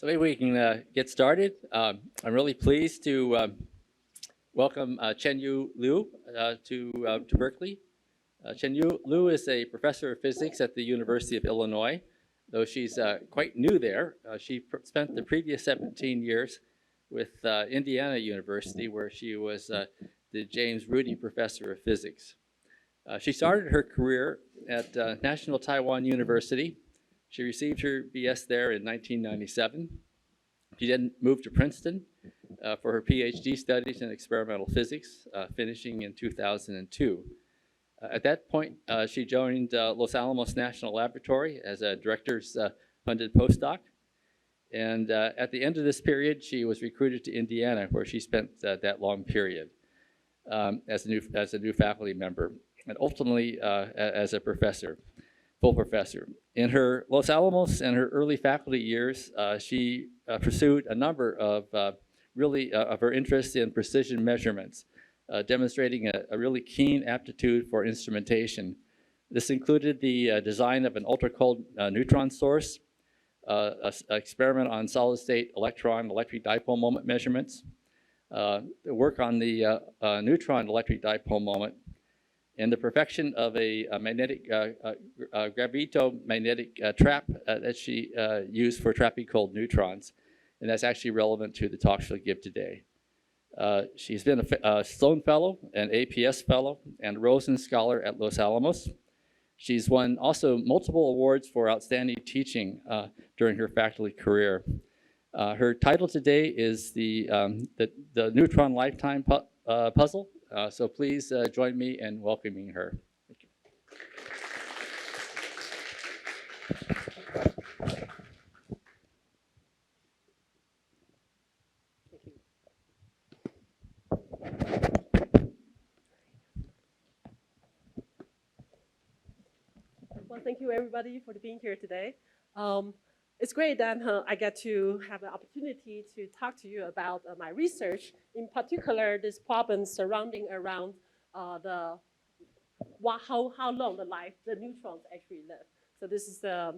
So maybe we can get started. I'm really pleased to welcome Chen-Yu Liu to Berkeley. Chen-Yu Liu is a professor of physics at the University of Illinois. Though she's quite new there, she spent the previous 17 years with Indiana University, where she was the James Rudy Professor of Physics. She started her career at National Taiwan University. She received her BS there in 1997. She then moved to Princeton for her PhD studies in experimental physics, finishing in 2002. At that point, she joined Los Alamos National Laboratory as a director's funded postdoc. And at the end of this period, she was recruited to Indiana, where she spent that long period as a new faculty member, and ultimately as a professor, full professor. In her Los Alamos and her early faculty years, she pursued a number of of her interest in precision measurements, demonstrating a really keen aptitude for instrumentation. This included the design of an ultracold neutron source, an experiment on solid-state electron electric dipole moment measurements, the work on the neutron electric dipole moment, and the perfection of a magnetic gravitomagnetic trap that she used for trapping cold neutrons. And that's actually relevant to the talk she'll give today. She's been a Sloan Fellow, an APS Fellow, and Rosen Scholar at Los Alamos. She's won also multiple awards for outstanding teaching during her faculty career. Her title today is the Neutron Lifetime Puzzle. So please join me in welcoming her. Thank you. Well, thank you everybody for being here today. It's great that I get to have the opportunity to talk to you about my research, in particular this problem surrounding around how long the neutrons actually live. So this is there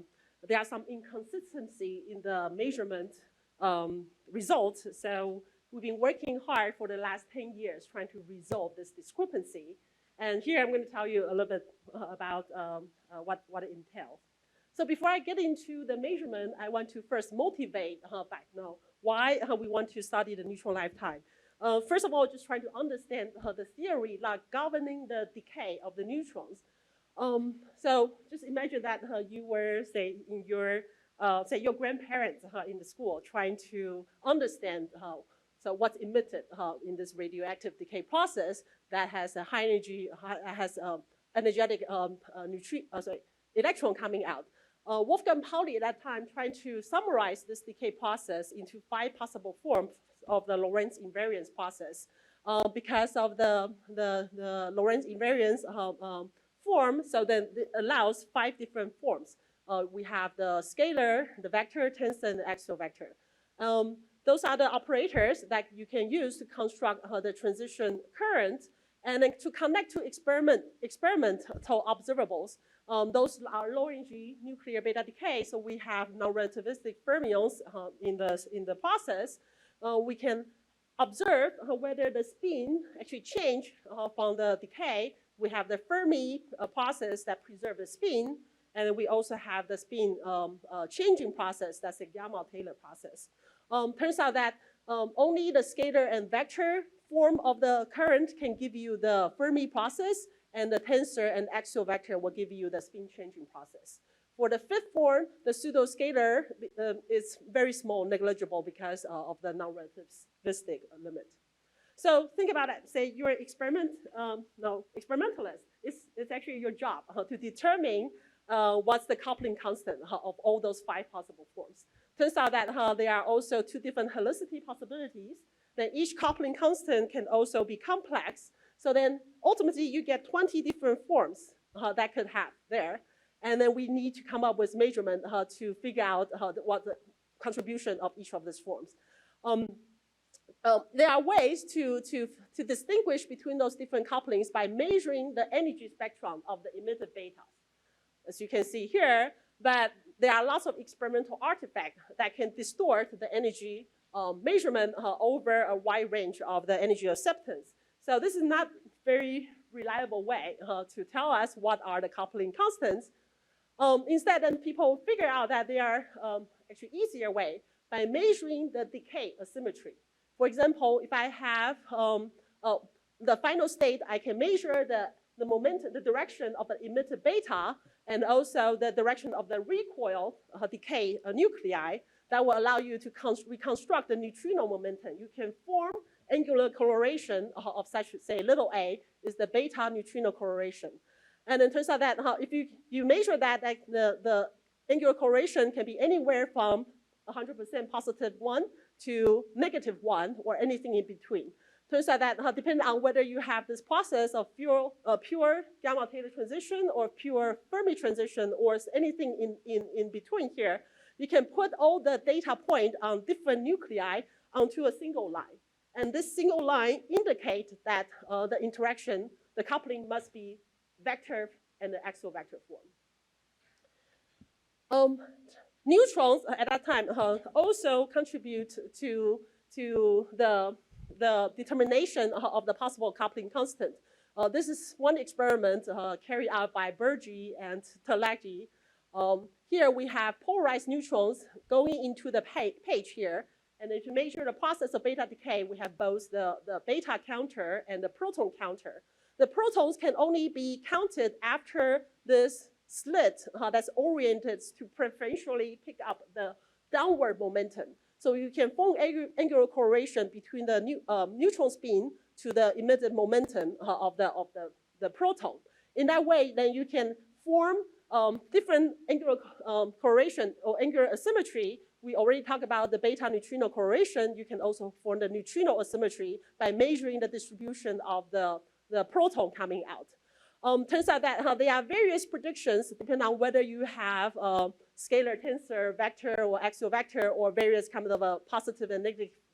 are some inconsistency in the measurement results. So we've been working hard for the last 10 years trying to resolve this discrepancy. And here I'm going to tell you a little bit about what it entails. So before I get into the measurement, I want to first motivate back now why we want to study the neutron lifetime. First of all, just trying to understand the theory like governing the decay of the neutrons. So just imagine that you were, say, in your your grandparents in the school trying to understand so what's emitted in this radioactive decay process that has a high energy, energetic electron coming out. Wolfgang Pauli at that time trying to summarize this decay process into 5 possible forms of the Lorentz invariance process. Because of the Lorentz invariance form, so then it allows 5 different forms. We have the scalar, the vector, tensor, and the axial vector. Those are the operators that you can use to construct the transition current and then to connect to experimental observables. Those are low energy nuclear beta decay, so we have non-relativistic fermions in the process. We can observe whether the spin actually change from the decay. We have the Fermi process that preserves the spin, and we also have the spin changing process, that's the Gamow-Taylor process. Turns out that only the scalar and vector form of the current can give you the Fermi process, and the tensor and axial vector will give you the spin changing process. For the 5th form, the pseudo-scalar is very small, negligible because of the non-relativistic limit. So think about it. Say you're an experimentalist. It's actually your job to determine what's the coupling constant of all those 5 possible forms. Turns out that there are also 2 different helicity possibilities. Then each coupling constant can also be complex. So then ultimately you get 20 different forms that could have there. And then we need to come up with measurement to figure out what the contribution of each of these forms. There are ways to distinguish between those different couplings by measuring the energy spectrum of the emitted beta. As you can see here, but there are lots of experimental artifacts that can distort the energy measurement over a wide range of the energy acceptance. So this is not very reliable way to tell us what are the coupling constants. Instead, then people figure out that there are actually easier way by measuring the decay asymmetry. For example, if I have the final state, I can measure the momentum, the direction of the emitted beta, and also the direction of the recoil decay nuclei that will allow you to reconstruct the neutrino momentum. You can form angular coloration of such, say, little a is the beta neutrino coloration. And it turns out that if you measure that, the angular coloration can be anywhere from 100% positive 1 to negative 1 or anything in between. Turns out that depending on whether you have this process of pure gamma-Taylor transition or pure Fermi transition or anything in between here, you can put all the data point on different nuclei onto a single line. And this single line indicates that the interaction, the coupling must be vector and the axial vector form. Neutrons at that time also contribute to the determination of the possible coupling constant. This is one experiment carried out by Burgi and Talagi. Here we have polarized neutrons going into the page here. And if you measure the process of beta decay, we have both the beta counter and the proton counter. The protons can only be counted after this slit that's oriented to preferentially pick up the downward momentum. So you can form angular correlation between the neutron spin to the emitted momentum of the proton. In that way, then you can form different angular correlation or angular asymmetry. We already talked about the beta neutrino correlation. You can also form the neutrino asymmetry by measuring the distribution of the proton coming out. Turns out that there are various predictions depending on whether you have scalar tensor vector or axial vector or various kind of a positive and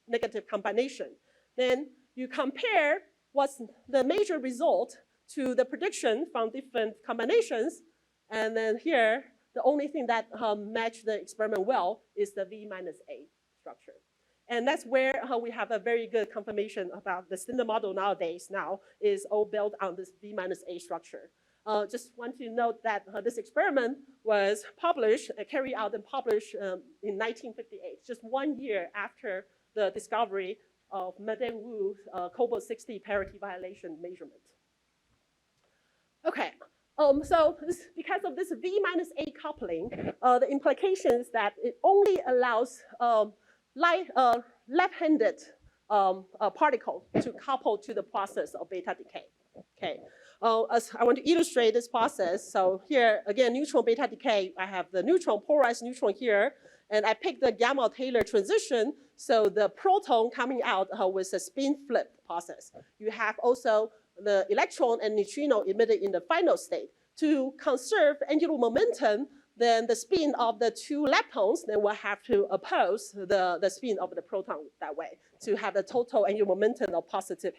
negative combination. Then you compare what's the major result to the prediction from different combinations. And then here, the only thing that match the experiment well is the V minus A structure. And that's where we have a very good confirmation about the standard model nowadays now is all built on this V minus A structure. Just want to note that this experiment was published, carried out and published in 1958, just 1 year after the discovery of Madame Wu's cobalt-60 parity violation measurement. Okay, so because of this V minus A coupling, the implication is that it only allows left-handed particle to couple to the process of beta decay. Okay, as I want to illustrate this process, so here again, neutron beta decay. I have the neutron, polarized neutron here, and I pick the gamma-Taylor transition. So the proton coming out with a spin flip process. You have also the electron and neutrino emitted in the final state. To conserve angular momentum, then the spin of the two leptons then will have to oppose the spin of the proton that way to have the total angular momentum of +½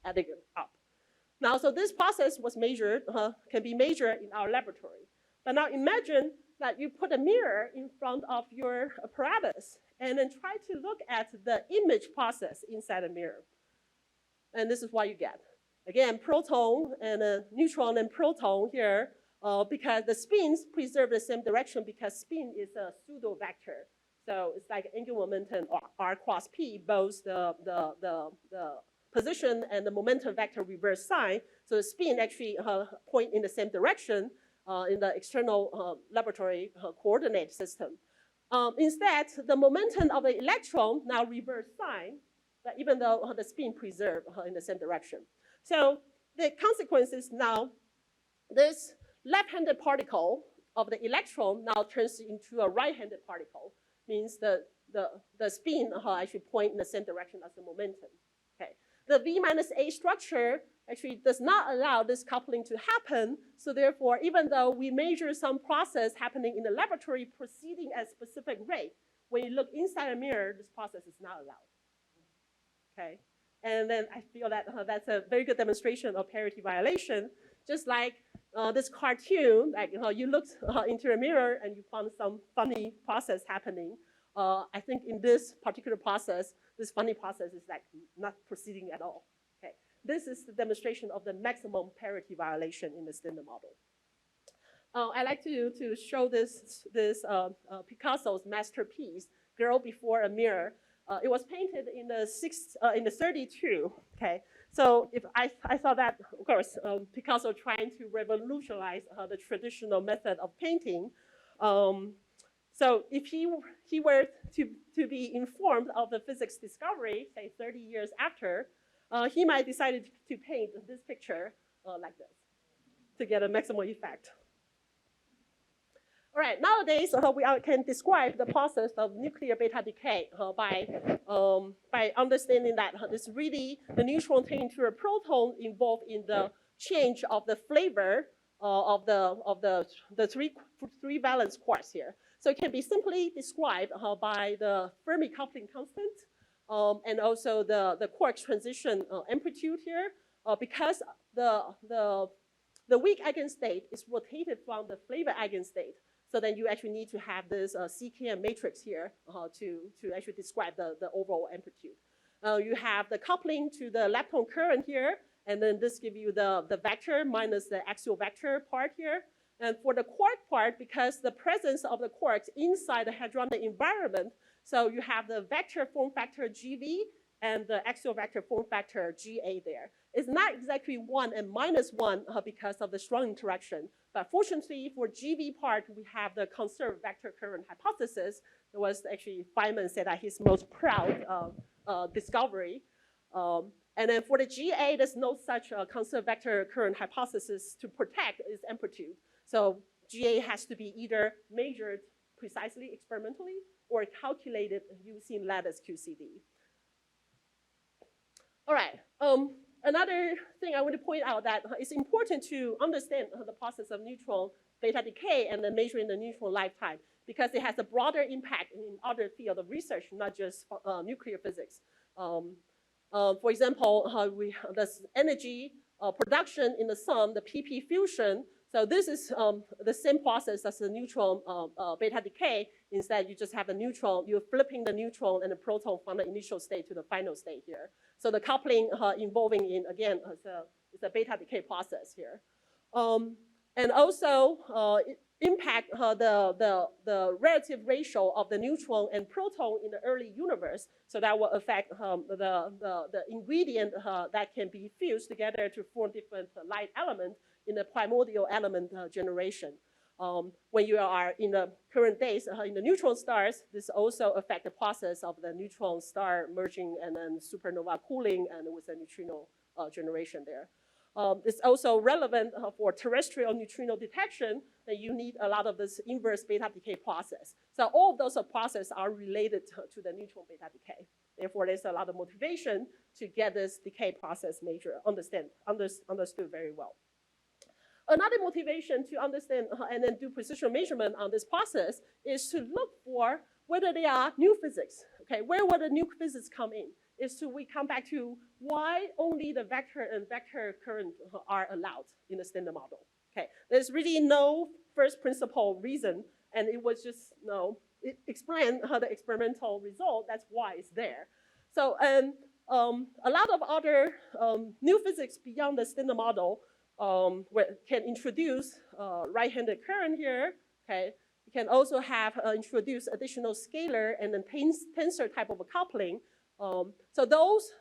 adding up. Now, so this process was measured, can be measured in our laboratory. But now imagine that you put a mirror in front of your apparatus and then try to look at the image process inside the mirror. And this is what you get. Again, proton and a neutron and proton here, because the spins preserve the same direction because spin is a pseudo vector. So it's like angular momentum or R cross P, both the position and the momentum vector reverse sign. So the spin actually point in the same direction in the external laboratory coordinate system. Instead, the momentum of the electron now reverse sign, but even though the spin preserved in the same direction. So the consequences now, this left-handed particle of the electron now turns into a right-handed particle, means the spin actually point in the same direction as the momentum. Okay. The V minus A structure actually does not allow this coupling to happen. So therefore, even though we measure some process happening in the laboratory proceeding at a specific rate, when you look inside a mirror, this process is not allowed. Okay. And then I feel that that's a very good demonstration of parity violation. Just like this cartoon, like you look into a mirror and you found some funny process happening. I think in this particular process, this funny process is like not proceeding at all. Okay, this is the demonstration of the maximum parity violation in the standard model. I like to show this Picasso's masterpiece, Girl Before a Mirror. It was painted in the 32. Okay, so if I thought that, of course, Picasso trying to revolutionize the traditional method of painting. So if he were to be informed of the physics discovery, say 30 years after, he might decide to paint this picture like this to get a maximum effect. All right, nowadays we can describe the process of nuclear beta decay by understanding that it's really the neutron turning to a proton involved in the change of the flavor of the three valence quarks here. So it can be simply described by the Fermi coupling constant and also the quark transition amplitude here, because the weak eigenstate is rotated from the flavor eigenstate. So then you actually need to have this CKM matrix here to actually describe the overall amplitude. You have the coupling to the lepton current here, and then this gives you the vector minus the axial vector part here. And for the quark part, because the presence of the quarks inside the hadronic environment, so you have the vector form factor GV and the axial vector form factor GA there. It's not exactly 1 and minus 1 because of the strong interaction. But fortunately, for GV part, we have the conserved vector current hypothesis. It was actually Feynman said that his most proud discovery. And then for the GA, there's no such conserved vector current hypothesis to protect its amplitude. So GA has to be either measured precisely experimentally or calculated using lattice QCD. All right. Another thing I want to point out that it's important to understand the process of neutron beta decay and then measuring the neutron lifetime, because it has a broader impact in other fields of research, not just nuclear physics. For example, there's energy production in the sun, the PP fusion. So this is the same process as the neutron beta decay. Instead, you just have a neutron, you're flipping the neutron and the proton from the initial state to the final state here. So the coupling involving in, again, is a beta decay process here. And also impact the relative ratio of the neutron and proton in the early universe. So that will affect the ingredient that can be fused together to form different light elements in the primordial element generation. When you are in the current days in the neutron stars, this also affects the process of the neutron star merging and then supernova cooling and with the neutrino generation there. It's also relevant for terrestrial neutrino detection that you need a lot of this inverse beta decay process. So all of those processes are related to the neutron beta decay. Therefore, there's a lot of motivation to get this decay process understood very well. Another motivation to understand and then do precision measurement on this process is to look for whether there are new physics. Okay, where would the new physics come in? We come back to why only the vector and vector current are allowed in the standard model. Okay, there's really no first principle reason, and it was just it explained how the experimental result. That's why it's there. So a lot of other new physics beyond the standard model can introduce right-handed current here. Okay, you can also have introduce additional scalar and then tensor type of a coupling. So those,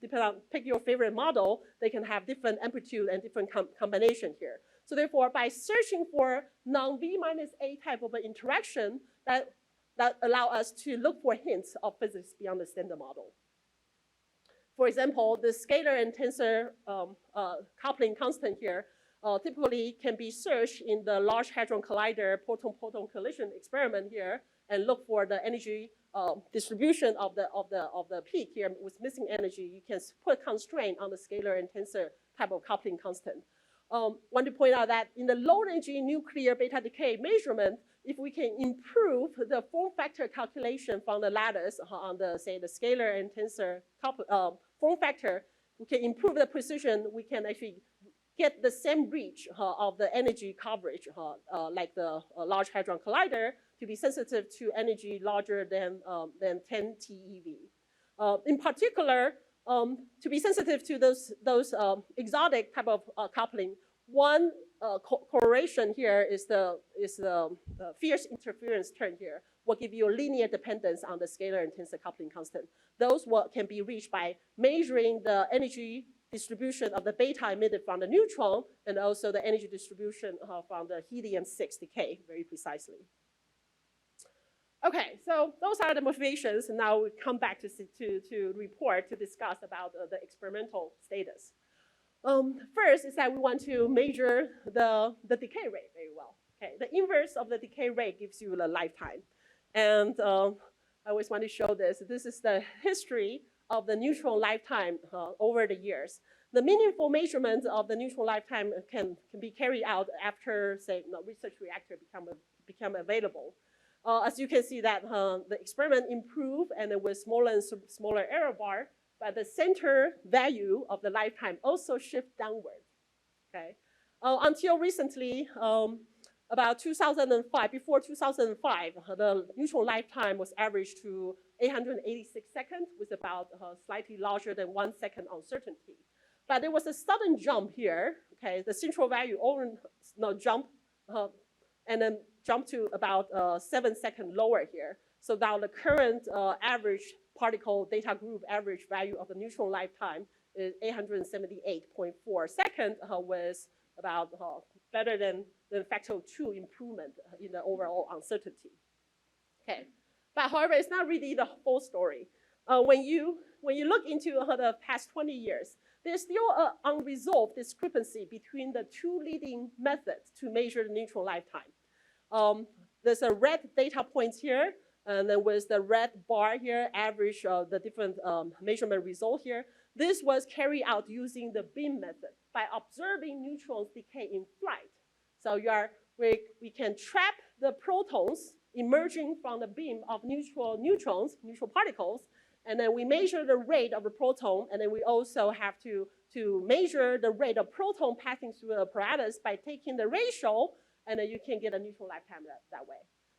depending on pick your favorite model, they can have different amplitude and different combination here. So therefore, by searching for non-V minus A type of an interaction, that allow us to look for hints of physics beyond the standard model. For example, the scalar and tensor coupling constant here typically can be searched in the Large Hadron Collider proton-proton collision experiment here and look for the energy distribution of the peak here with missing energy. You can put constraint on the scalar and tensor type of coupling constant. Want to point out that in the low energy nuclear beta decay measurement, if we can improve the form factor calculation from the lattice on the, say, the scalar and tensor form factor, we can improve the precision. We can actually get the same reach of the energy coverage, like the Large Hadron Collider, to be sensitive to energy larger than 10 TeV. In particular, to be sensitive to those exotic type of coupling, one correlation here is the fierce interference term here will give you a linear dependence on the scalar and tensor coupling constant. Those can be reached by measuring the energy distribution of the beta emitted from the neutron and also the energy distribution from the helium-6 decay very precisely. Okay, so those are the motivations. Now we come back to report to discuss about the experimental status. First is that we want to measure the decay rate very well. Okay, the inverse of the decay rate gives you the lifetime. And I always want to show this. This is the history of the neutron lifetime over the years. The meaningful measurement of the neutron lifetime can be carried out after, say, research reactor become available. As you can see that the experiment improved and with smaller and smaller error bar, but the center value of the lifetime also shift downward. Okay, until recently, about 2005, before 2005, the neutron lifetime was averaged to 886 seconds with about slightly larger than 1 second uncertainty. But there was a sudden jump here. Okay, the central value jumped and then jump to about 7 seconds lower here. So now the current average particle data group average value of the neutron lifetime is 878.4 seconds with about better than factor 2 improvement in the overall uncertainty. Okay, but however, it's not really the full story. When you look into the past 20 years, there's still an unresolved discrepancy between the two leading methods to measure the neutron lifetime. There's a red data points here, and then with the red bar here, average of the different measurement result here. This was carried out using the beam method by observing neutrons decay in flight. So we can trap the protons emerging from the beam of neutral particles, and then we measure the rate of the proton, and then we also have to measure the rate of proton passing through the apparatus by taking the ratio, and then you can get a neutron lifetime that way.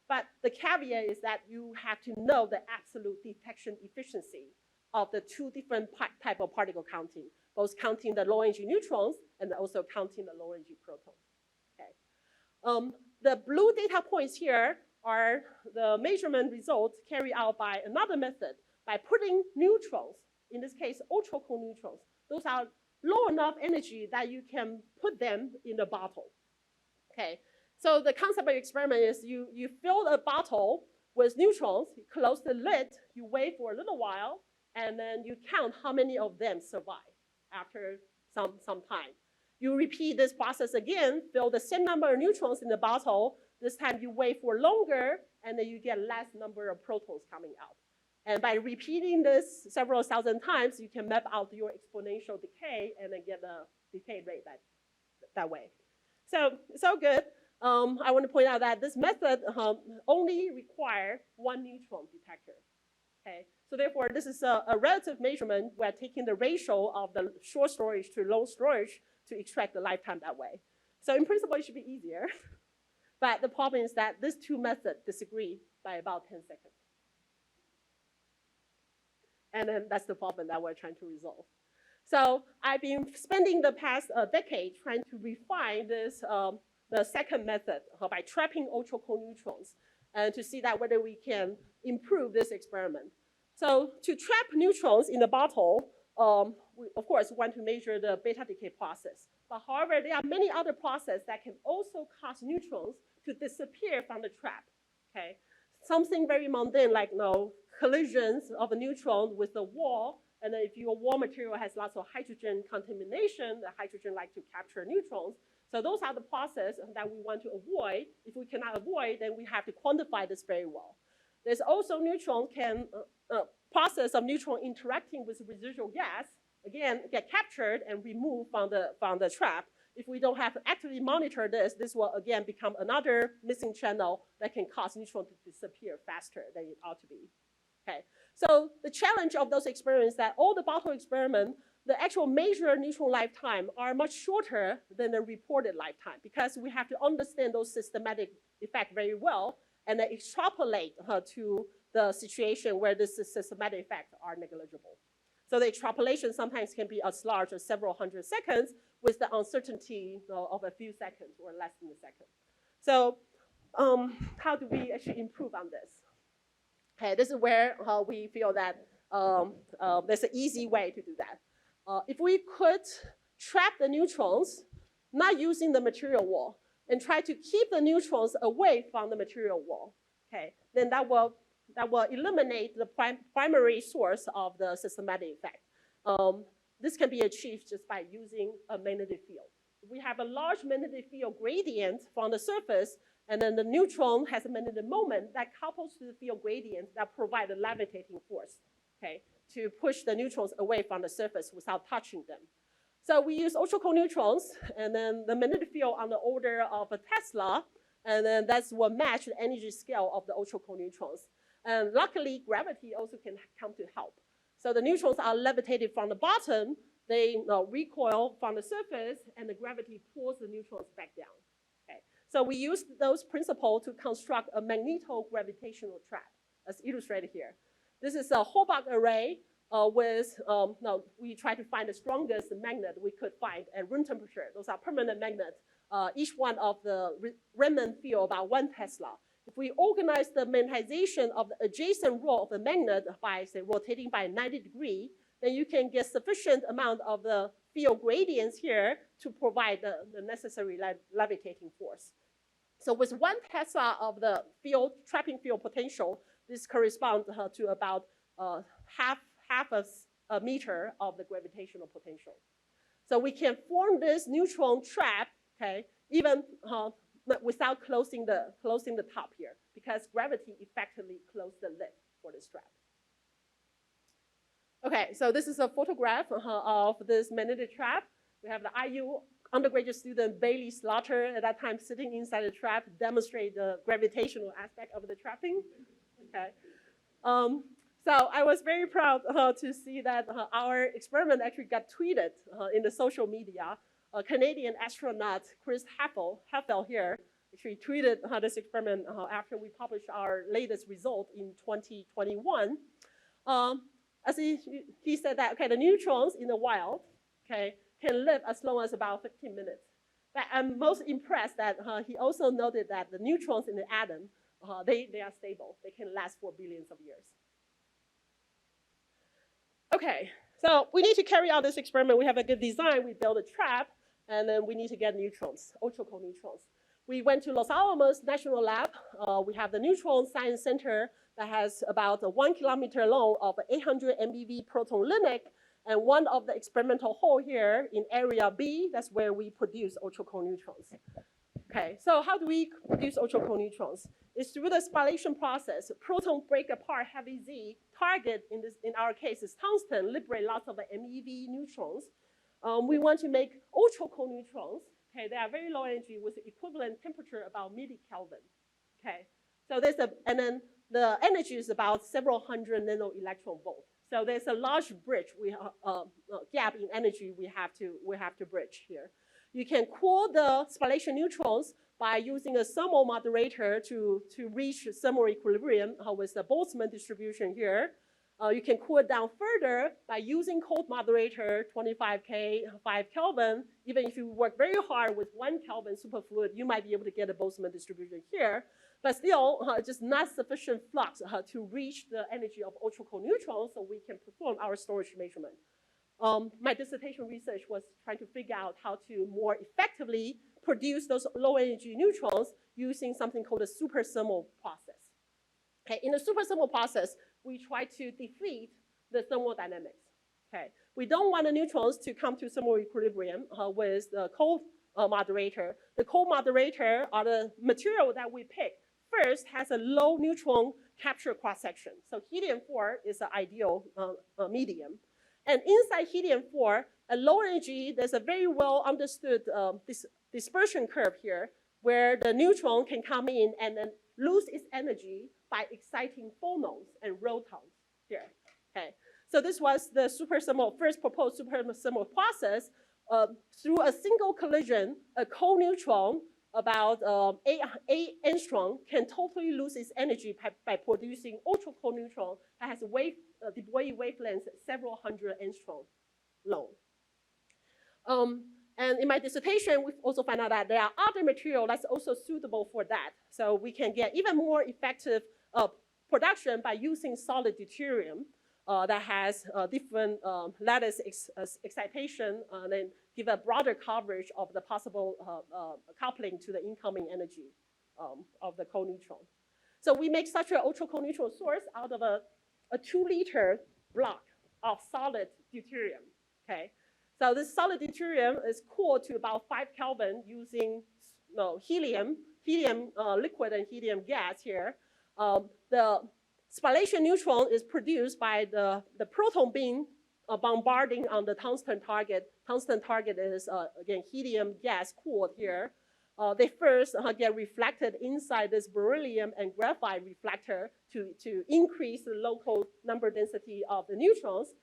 But the caveat is that you have to know the absolute detection efficiency of the two different type of particle counting, both counting the low-energy neutrons and also counting the low-energy protons. Okay. The blue data points here are the measurement results carried out by another method by putting neutrons, in this case, ultracold neutrons. Those are low enough energy that you can put them in a bottle. Okay. So the concept of the experiment is you fill a bottle with neutrons, you close the lid, you wait for a little while, and then you count how many of them survive after some time. You repeat this process again, fill the same number of neutrons in the bottle. This time you wait for longer, and then you get less number of protons coming out. And by repeating this several thousand times, you can map out your exponential decay and then get a decay rate that way. So it's all good. I want to point out that this method only requires one neutron detector. Okay, so therefore this is a relative measurement. We're taking the ratio of the short storage to long storage to extract the lifetime that way. So in principle, it should be easier. But the problem is that these two methods disagree by about 10 seconds. And then that's the problem that we're trying to resolve. So I've been spending the past decade trying to refine this the second method by trapping ultracold neutrons and to see that whether we can improve this experiment. So to trap neutrons in the bottle, we of course want to measure the beta decay process. But however, there are many other processes that can also cause neutrons to disappear from the trap. Okay, something very mundane like collisions of a neutron with the wall. And then if your wall material has lots of hydrogen contamination, the hydrogen like to capture neutrons. So those are the processes that we want to avoid. If we cannot avoid, then we have to quantify this very well. There's also process of neutron interacting with residual gas, again, get captured and removed from the trap. If we don't have to actively monitor this, this will again become another missing channel that can cause neutron to disappear faster than it ought to be. Okay, so the challenge of those experiments is that all the bottle experiments the actual measured neutron lifetime are much shorter than the reported lifetime because we have to understand those systematic effects very well and then extrapolate to the situation where this systematic effects are negligible. So the extrapolation sometimes can be as large as several hundred seconds with the uncertainty of a few seconds or less than a second. So how do we actually improve on this? Okay, this is where we feel that there's an easy way to do that. If we could trap the neutrons, not using the material wall, and try to keep the neutrons away from the material wall, okay, then that will eliminate the primary source of the systematic effect. This can be achieved just by using a magnetic field. We have a large magnetic field gradient from the surface, and then the neutron has a magnetic moment that couples to the field gradient that provide a levitating force, okay, to push the neutrons away from the surface without touching them. So we use ultracold neutrons, and then the magnetic field on the order of a Tesla, and then that's what match the energy scale of the ultracold neutrons. And luckily, gravity also can come to help. So the neutrons are levitated from the bottom, they recoil from the surface, and the gravity pulls the neutrons back down. Okay. So we use those principles to construct a magnetogravitational trap, as illustrated here. This is a Halbach array we try to find the strongest magnet we could find at room temperature. Those are permanent magnets. Each one of the Riemann field about 1 Tesla. If we organize the magnetization of the adjacent row of the magnet by, say, rotating by 90 degrees, then you can get sufficient amount of the field gradients here to provide the necessary levitating force. So with 1 Tesla of the trapping field potential, this corresponds to about half a meter of the gravitational potential. So we can form this neutron trap, okay, even without closing the top here, because gravity effectively closed the lid for this trap. Okay, so this is a photograph of this magnetic trap. We have the IU undergraduate student Bailey Slaughter at that time sitting inside the trap, demonstrate the gravitational aspect of the trapping. Okay. So I was very proud to see that our experiment actually got tweeted in the social media. A Canadian astronaut, Chris Heffel here, actually tweeted this experiment after we published our latest result in 2021. As he said that, okay, the neutrons in the wild, okay, can live as long as about 15 minutes. But I'm most impressed that he also noted that the neutrons in the atom, they are stable. They can last for billions of years. Okay, so we need to carry out this experiment. We have a good design. We build a trap, and then we need to get neutrons, ultracold neutrons. We went to Los Alamos National Lab. We have the Neutron Science Center that has about 1 kilometer long of 800 MeV proton limit, and one of the experimental hole here in area B, that's where we produce ultracold neutrons. Okay, so how do we produce ultracold neutrons? It's through the spallation process. Proton break apart heavy Z. Target in our case is tungsten, liberate lots of MeV neutrons. We want to make ultracold neutrons. Okay, they are very low energy with equivalent temperature about milli-Kelvin. Okay, so and then the energy is about several hundred nano-electron volt. So there's a large bridge, gap in energy we have to bridge here. You can cool the spallation neutrons by using a thermal moderator to reach thermal equilibrium with the Boltzmann distribution here. You can cool it down further by using cold moderator, 25K, 5 Kelvin. Even if you work very hard with 1 Kelvin superfluid, you might be able to get a Boltzmann distribution here. But still, just not sufficient flux to reach the energy of ultracold neutrons so we can perform our storage measurement. My dissertation research was trying to figure out how to more effectively produce those low energy neutrons using something called a super thermal process. Okay, in the super thermal process, we try to defeat the thermodynamics. Okay, we don't want the neutrons to come to thermal equilibrium with the cold moderator. The cold moderator, or the material that we pick, first has a low neutron capture cross-section. So helium-4 is an ideal medium. And inside helium-4, at low energy, there's a very well understood dispersion curve here, where the neutron can come in and then lose its energy by exciting phonons and protons here. Okay, So this was the first proposed superthermal process. Through a single collision, a cold neutron about 8 angstrom can totally lose its energy by producing ultracold neutron that has de Broglie wavelengths several hundred angstrom long. And in my dissertation, we've also found out that there are other materials that's also suitable for that. So we can get even more effective production by using solid deuterium that has different lattice excitation and then give a broader coverage of the possible coupling to the incoming energy of the cold neutron. So we make such an ultracold neutron source out of a 2-liter block of solid deuterium, okay? So this solid deuterium is cooled to about 5 Kelvin using helium liquid and helium gas here. The spallation neutron is produced by the proton beam bombarding on the tungsten target. Tungsten target is, again, helium gas cooled here. They first get reflected inside this beryllium and graphite reflector to increase the local number density of the neutrons.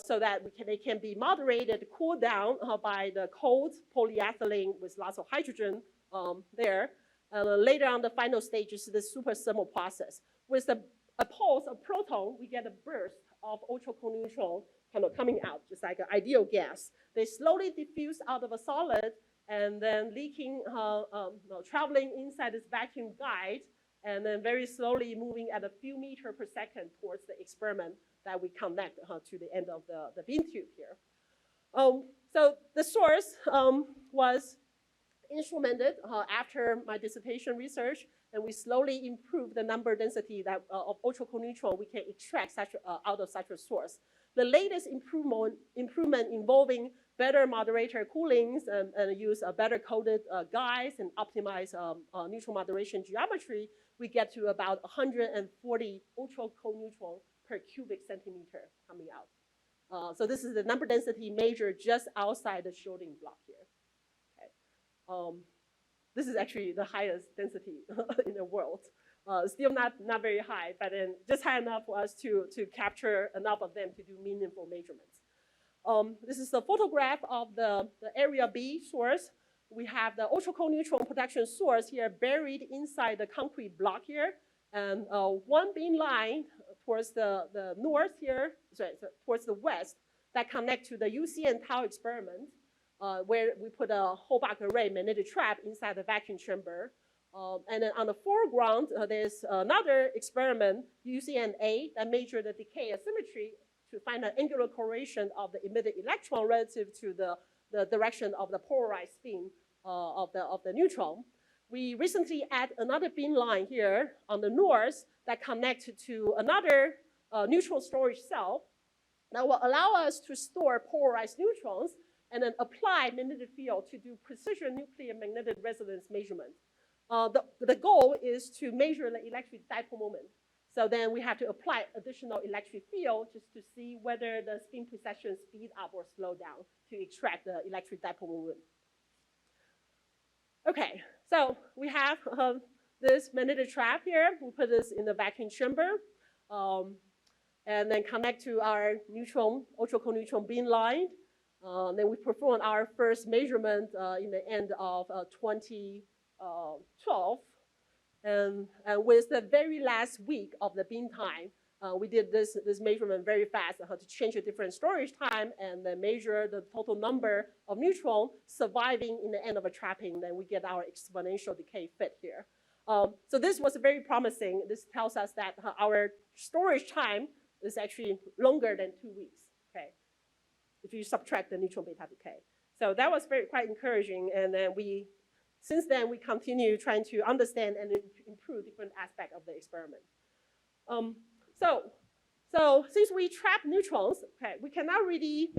So that they can be moderated, cooled down by the cold polyethylene with lots of hydrogen there. Later on, the final stage is the superthermal process. With a pulse of proton, we get a burst of ultracold neutron kind of coming out, just like an ideal gas. They slowly diffuse out of a solid and then leaking, traveling inside this vacuum guide, and then very slowly moving at a few meters per second towards the experiment that we connect to the end of the beam tube here. So the source was instrumented after my dissertation research, and we slowly improved the number density of ultracold neutron we can extract out of such a source. The latest improvement involving better moderator coolings and use better coded guides and optimize neutron moderation geometry, we get to about 140 ultracold neutron per cubic centimeter coming out. So this is the number density measured just outside the shielding block here. Okay. This is actually the highest density in the world. Still not very high, but then just high enough for us to capture enough of them to do meaningful measurements. This is a photograph of the area B source. We have the ultracold neutron production source here buried inside the concrete block here. And one beam line towards the north here, towards the west, that connect to the UCNtau experiment, where we put a Halbach array magnetic trap inside the vacuum chamber. And then on the foreground, there's another experiment, UCNA, that measured the decay asymmetry to find an angular correlation of the emitted electron relative to the direction of the polarized spin of the neutron. We recently add another beam line here on the north that connects to another neutron storage cell that will allow us to store polarized neutrons and then apply magnetic field to do precision nuclear magnetic resonance measurement. The goal is to measure the electric dipole moment. So then we have to apply additional electric field just to see whether the spin precession speed up or slow down to extract the electric dipole moment. Okay, so we have this magnetic trap here. We put this in the vacuum chamber and then connect to our ultracold neutron beam line. Then we perform our first measurement in the end of 2012. And with the very last week of the beam time, we did this measurement very fast to change the different storage time and then measure the total number of neutrons surviving in the end of a trapping. Then we get our exponential decay fit here. So this was very promising. This tells us that our storage time is actually longer than 2 weeks, okay, if you subtract the neutron beta decay. So that was quite encouraging. And then since then, we continue trying to understand and improve different aspects of the experiment. So since we trap neutrons, okay, we cannot really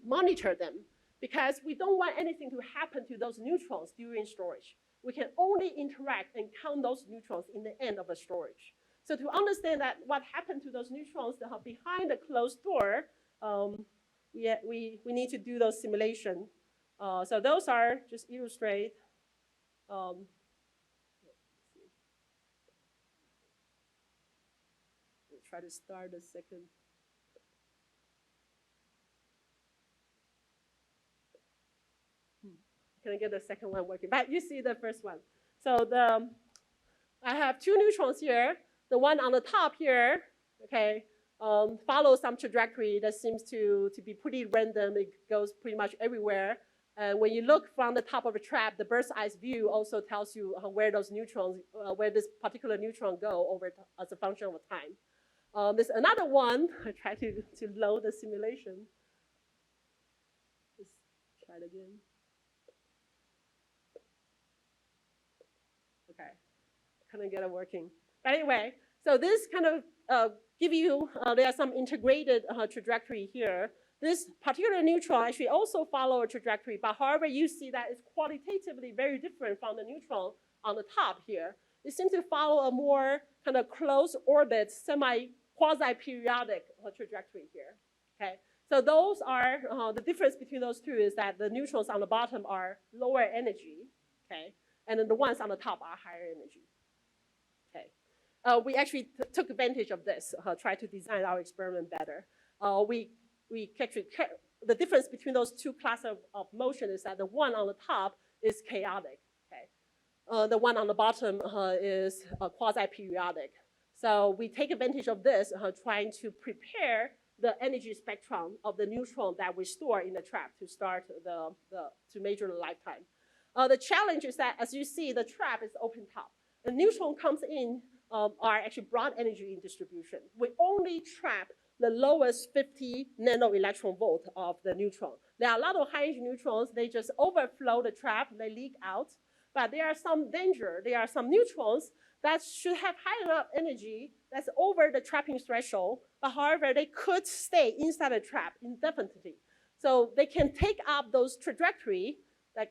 monitor them because we don't want anything to happen to those neutrons during storage. We can only interact and count those neutrons in the end of the storage. So to understand that what happened to those neutrons that are behind the closed door, we need to do those simulations. So those are just illustrate. Try to start a second. can I get the second one working? But you see the first one. So I have two neutrons here. The one on the top here, okay, follows some trajectory that seems to be pretty random. It goes pretty much everywhere. And when you look from the top of a trap, the bird's eye view also tells you where those neutrons, where this particular neutron go over as a function of time. There's another one. I try to load the simulation. Just try it again. Okay, couldn't get it working. But anyway, so this kind of give you, there are some integrated trajectory here. This particular neutron actually also follow a trajectory, but however, you see that it's qualitatively very different from the neutron on the top here. It seems to follow a more kind of close orbit, quasi-periodic trajectory here, okay? So those are, the difference between those two is that the neutrons on the bottom are lower energy, okay? And then the ones on the top are higher energy, okay? We actually took advantage of this, tried to design our experiment better. We actually, the difference between those two classes of motion is that the one on the top is chaotic, okay? The one on the bottom is quasi-periodic. So we take advantage of this, trying to prepare the energy spectrum of the neutron that we store in the trap to start to measure the lifetime. The challenge is that, as you see, the trap is open top. The neutron comes in, are actually broad energy in distribution. We only trap the lowest 50 nano-electron volt of the neutron. There are a lot of high-energy neutrons. They just overflow the trap. They leak out. But there are some danger. There are some neutrons that should have high enough energy that's over the trapping threshold. But however, they could stay inside the trap indefinitely. So they can take up those trajectory, like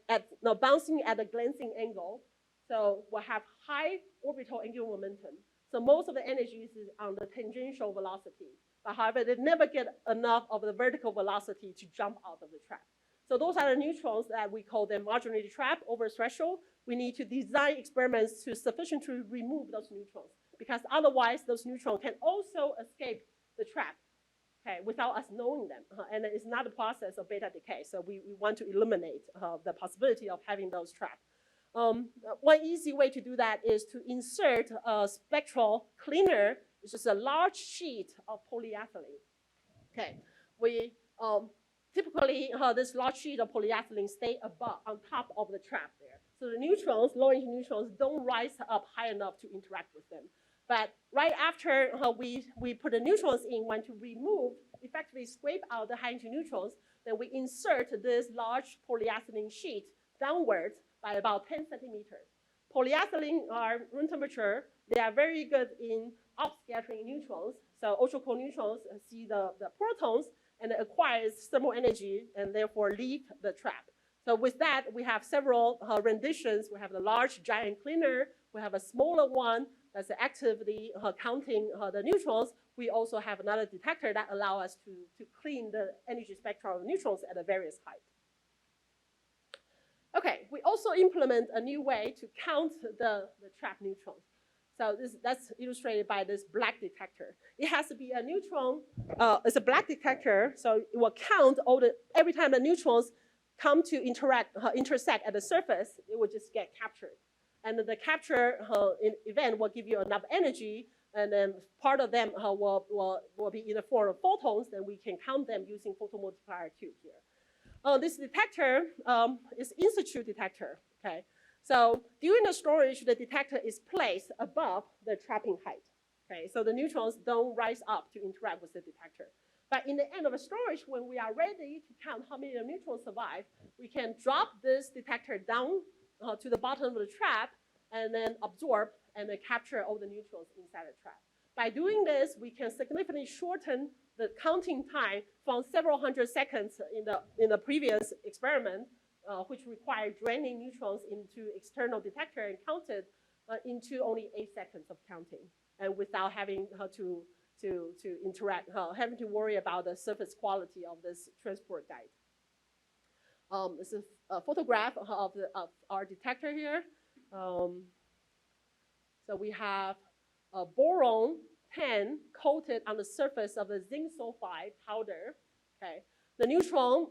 bouncing at a glancing angle. So we'll have high orbital angular momentum. So most of the energy is on the tangential velocity. But however, they never get enough of the vertical velocity to jump out of the trap. So those are the neutrons that we call them marginally trapped over threshold. We need to design experiments to sufficiently remove those neutrons, because otherwise those neutrons can also escape the trap, okay, without us knowing them. And it's not a process of beta decay. So we want to eliminate the possibility of having those trapped. One easy way to do that is to insert a spectral cleaner. It's just a large sheet of polyethylene. Okay, we typically this large sheet of polyethylene stay above on top of the trap there. So the neutrons, low-energy neutrons, don't rise up high enough to interact with them. But right after we put the neutrons in, want to remove, effectively scrape out the high-energy neutrons, then we insert this large polyethylene sheet downwards by about 10 centimeters. Polyethylene are room temperature. They are very good in upscattering neutrons. So ultracold neutrons see the protons and acquires thermal energy and therefore leave the trap. So with that, we have several renditions. We have the large giant cleaner. We have a smaller one that's actively counting the neutrons. We also have another detector that allows us to clean the energy spectrum of neutrons at a various height. Okay, we also implement a new way to count the trapped neutrons. So that's illustrated by this black detector. It has to be a neutron. It's a black detector, so it will count every time the neutrons come to intersect at the surface, it will just get captured. And the capture event will give you enough energy, and then part of them will be in the form of photons, then we can count them using photomultiplier 2 here. This detector is in situ detector, okay? So during the storage, the detector is placed above the trapping height, okay? So the neutrons don't rise up to interact with the detector. But in the end of the storage, when we are ready to count how many neutrons survive, we can drop this detector down to the bottom of the trap and then absorb and then capture all the neutrons inside the trap. By doing this, we can significantly shorten the counting time from several hundred seconds in the previous experiment, which required draining neutrons into external detector and counted into only 8 seconds of counting, and without having to interact, having to worry about the surface quality of this transport guide. This is a photograph of our detector here. So we have a boron 10 coated on the surface of the zinc sulfide powder. Okay, the neutron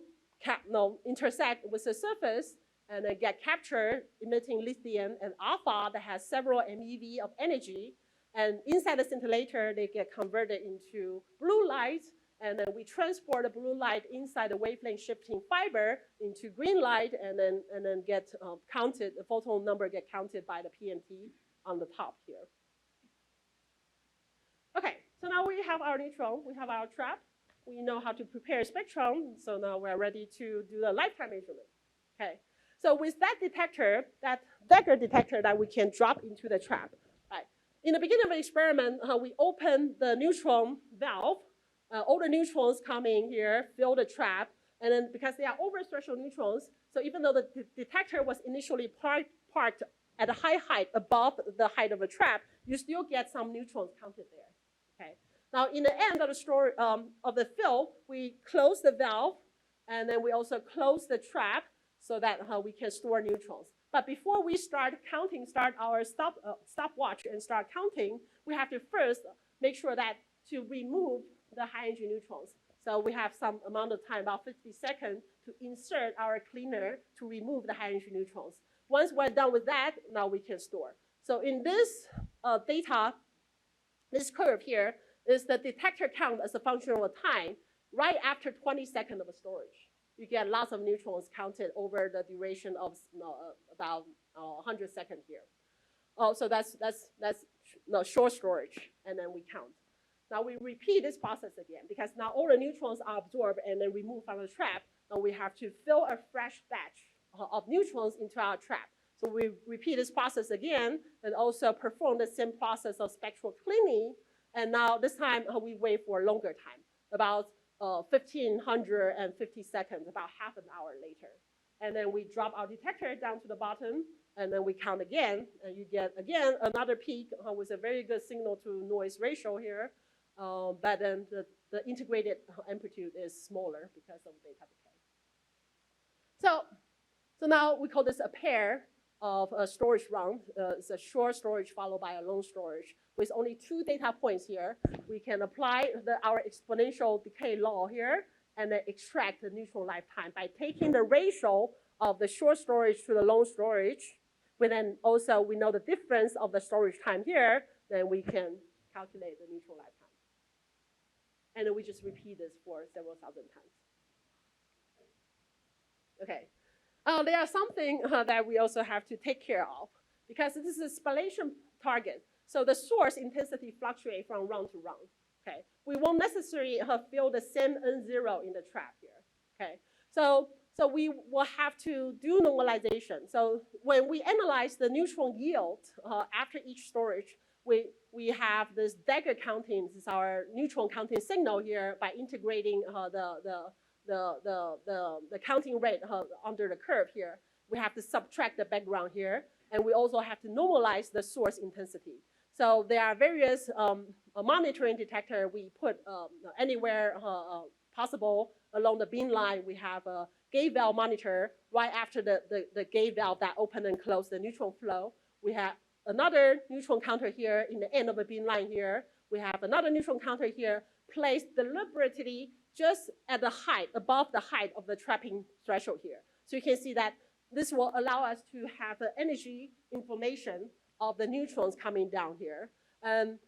intersect with the surface, and then get captured, emitting lithium and alpha that has several MeV of energy. And inside the scintillator, they get converted into blue light, and then we transport the blue light inside the wavelength shifting fiber into green light, and then get counted, the photon number get counted by the PMT on the top here. Okay, so now we have our neutron, we have our trap, we know how to prepare a spectrum, so now we're ready to do the lifetime measurement. Okay, so with that detector, that dagger detector that we can drop into the trap, right? In the beginning of the experiment, we open the neutron valve. All the neutrons come in here, fill the trap, and then because they are over threshold neutrons, so even though the detector was initially parked at a high height above the height of the trap, you still get some neutrons counted there. Okay. Now, in the end of the story of the fill, we close the valve, and then we also close the trap so that we can store neutrons. But before we start counting, start our stopwatch and start counting, we have to first make sure that to remove the high energy neutrons. So we have some amount of time, about 50 seconds, to insert our cleaner to remove the high energy neutrons. Once we're done with that, now we can store. So in this data, this curve here is the detector count as a function of time right after 20 seconds of storage. You get lots of neutrons counted over the duration of about 100 seconds here. So that's short storage, and then we count. Now we repeat this process again, because now all the neutrons are absorbed and then removed from the trap, and we have to fill a fresh batch of neutrons into our trap. So we repeat this process again, and also perform the same process of spectral cleaning. And now this time we wait for a longer time, about 1,550 seconds, about half an hour later. And then we drop our detector down to the bottom, and then we count again, and you get, again, another peak with a very good signal to noise ratio here. But then the integrated amplitude is smaller because of beta decay. So now we call this a pair of a storage round. It's a short storage followed by a long storage. With only 2 data points here, we can apply our exponential decay law here and then extract the neutron lifetime by taking the ratio of the short storage to the long storage. But then also we know the difference of the storage time here, then we can calculate the neutron lifetime. And then we just repeat this for several thousand times. Okay. There are something that we also have to take care of, because this is a spallation target. So the source intensity fluctuates from round to round. Okay. We won't necessarily feel the same N0 in the trap here. Okay. So we will have to do normalization. So when we analyze the neutron yield after each storage, we have this dagger counting. This is our neutron counting signal here by integrating the counting rate under the curve here. We have to subtract the background here, and we also have to normalize the source intensity. So there are various monitoring detector we put anywhere possible along the beam line. We have a gate valve monitor right after the gate valve that open and close the neutron flow. We have another neutron counter here in the end of the beam line here. We have another neutron counter here placed deliberately just at the height, above the height of the trapping threshold here. So you can see that this will allow us to have the energy information of the neutrons coming down here. And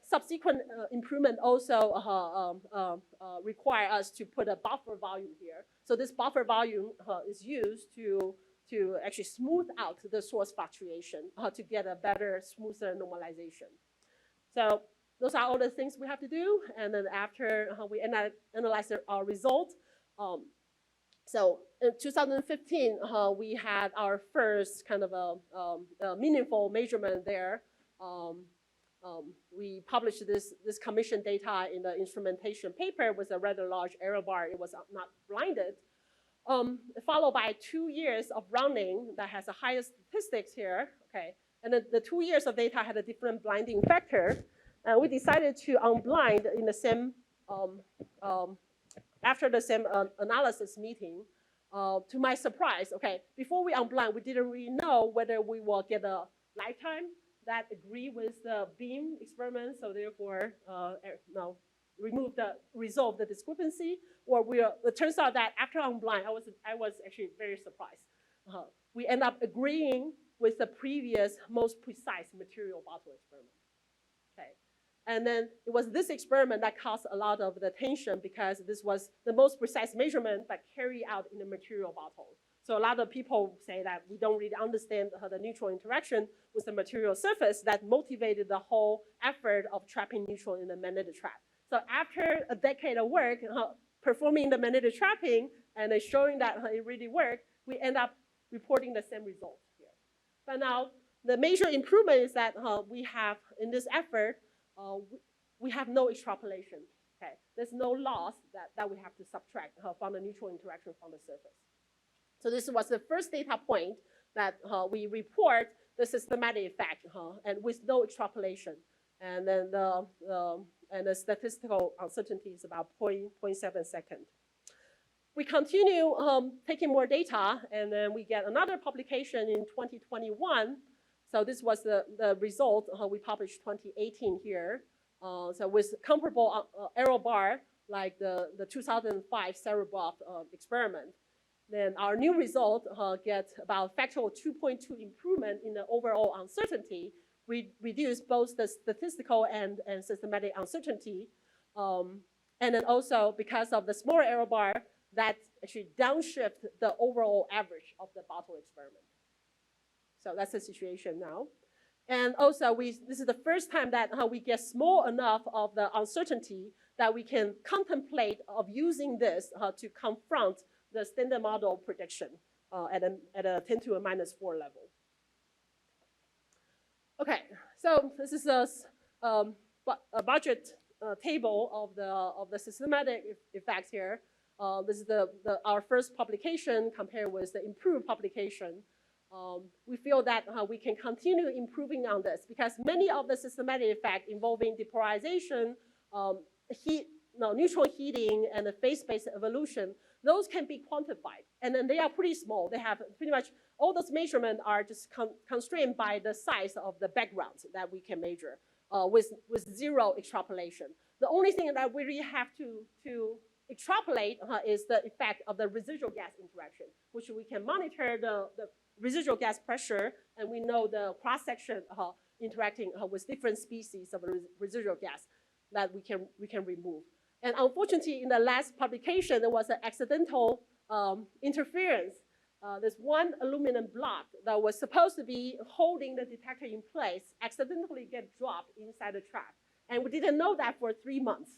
subsequent improvement also require us to put a buffer volume here. So this buffer volume is used to actually smooth out the source fluctuation to get a better, smoother normalization. So those are all the things we have to do. And then after we analyze our results, so in 2015, we had our first kind of a meaningful measurement there. We published this commission data in the instrumentation paper with a rather large error bar. It was not blinded. Followed by 2 years of running that has the highest statistics here. Okay, and the 2 years of data had a different blinding factor. And we decided to unblind in the same, after the same analysis meeting. To my surprise, okay, before we unblind, we didn't really know whether we will get a lifetime that agree with the beam experiment, so therefore, resolve the discrepancy, or it turns out that after unblind, I was actually very surprised. we end up agreeing with the previous most precise material bottle experiment. Okay. And then it was this experiment that caused a lot of the tension because this was the most precise measurement but carried out in the material bottle. So a lot of people say that we don't really understand the neutron interaction with the material surface that motivated the whole effort of trapping neutron in the magnetic trap. So after a decade of work, performing the magnetic trapping and showing that it really worked, we end up reporting the same result here. But now the major improvement is that we have, in this effort, we have no extrapolation. Okay? There's no loss that we have to subtract from the neutron interaction from the surface. So this was the first data point that we report the systematic effect and with no extrapolation. And then the statistical uncertainty is about 0.7 seconds. We continue taking more data, and then we get another publication in 2021. So this was the result we published 2018 here. So with comparable error bar like the 2005 Cerebroff experiment. Then our new result gets about factor 2.2 improvement in the overall uncertainty. We reduce both the statistical and systematic uncertainty. And then also because of the smaller error bar, that actually downshift the overall average of the bottle experiment. So that's the situation now. And also this is the first time that we get small enough of the uncertainty that we can contemplate of using this to confront the standard model prediction at a 10 to the minus 4 level. Okay, so this is a budget table of the systematic effects here. This is our first publication compared with the improved publication. We feel that we can continue improving on this because many of the systematic effects involving depolarization, neutron heating, and the phase-space evolution, those can be quantified. And then they are pretty small. They have pretty much all those measurements are just constrained by the size of the background that we can measure with zero extrapolation. The only thing that we really have to extrapolate is the effect of the residual gas interaction, which we can monitor the residual gas pressure, and we know the cross-section interacting with different species of residual gas that we can remove. And unfortunately, in the last publication, there was an accidental interference. There's one aluminum block that was supposed to be holding the detector in place, accidentally get dropped inside the trap. And we didn't know that for 3 months.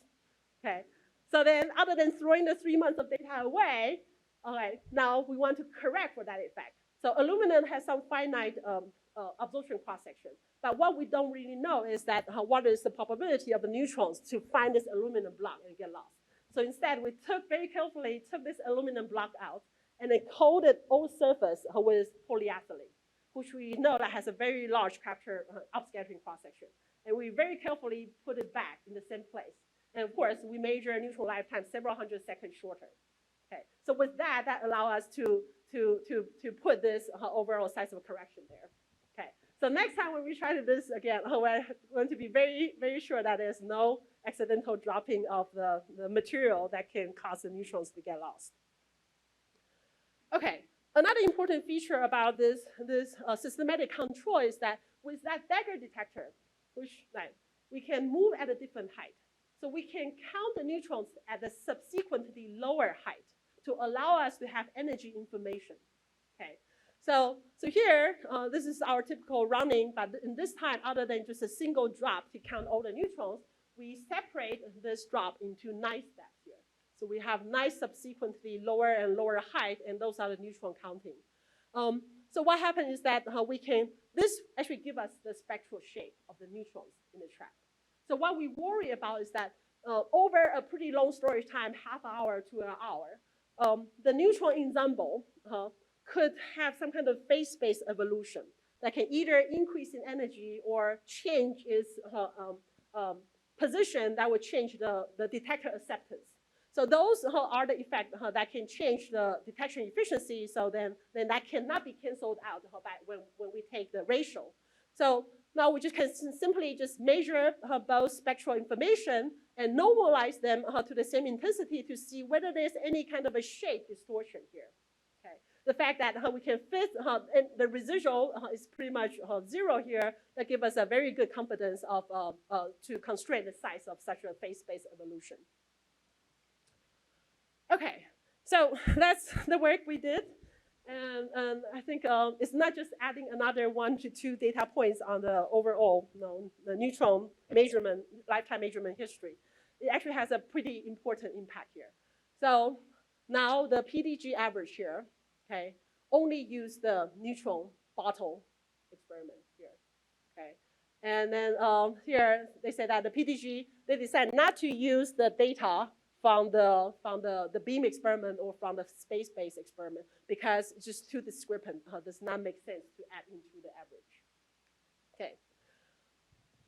Okay. So then, other than throwing the 3 months of data away, okay, now we want to correct for that effect. So aluminum has some finite absorption cross-section. But what we don't really know is that what is the probability of the neutrons to find this aluminum block and get lost. So instead, we very carefully took this aluminum block out and then coated all surface with polyethylene, which we know that has a very large capture upscattering cross-section. And we very carefully put it back in the same place. And of course, we measure neutron lifetime several hundred seconds shorter. Okay, so with that, that allows us to put this overall size of correction there. Okay, so next time when we try to do this again, we're going to be very, very sure that there's no accidental dropping of the material that can cause the neutrons to get lost. Okay, another important feature about this systematic control is that with that dagger detector, which we can move at a different height. So we can count the neutrons at a subsequently lower height to allow us to have energy information. Okay, so here, this is our typical running, but in this time, other than just a single drop to count all the neutrons, we separate this drop into 9 steps here. So we have 9 subsequently lower and lower height, and those are the neutron counting. So what happens is that this actually gives us the spectral shape of the neutrons in the trap. So what we worry about is that over a pretty long storage time, half hour to an hour, the neutron ensemble could have some kind of phase-space evolution that can either increase in energy or change its position that would change the detector acceptance. So those are the effects that can change the detection efficiency. So then that cannot be canceled out when we take the ratio. So now we just can simply just measure both spectral information and normalize them to the same intensity to see whether there's any kind of a shape distortion here. Okay. the fact that we can fit, and the residual is pretty much 0 here, that gives us a very good confidence of to constrain the size of such a phase-space evolution. Okay, so that's the work we did. And I think it's not just adding another 1 to 2 data points on the overall the neutron measurement, lifetime measurement history. It actually has a pretty important impact here. So now the PDG average here, okay, only use the neutron bottle experiment here, okay. And then here they say that the PDG, they decide not to use the data from the beam experiment or from the space-based experiment because it's just too discrepant. Does not make sense to add into the average. Okay.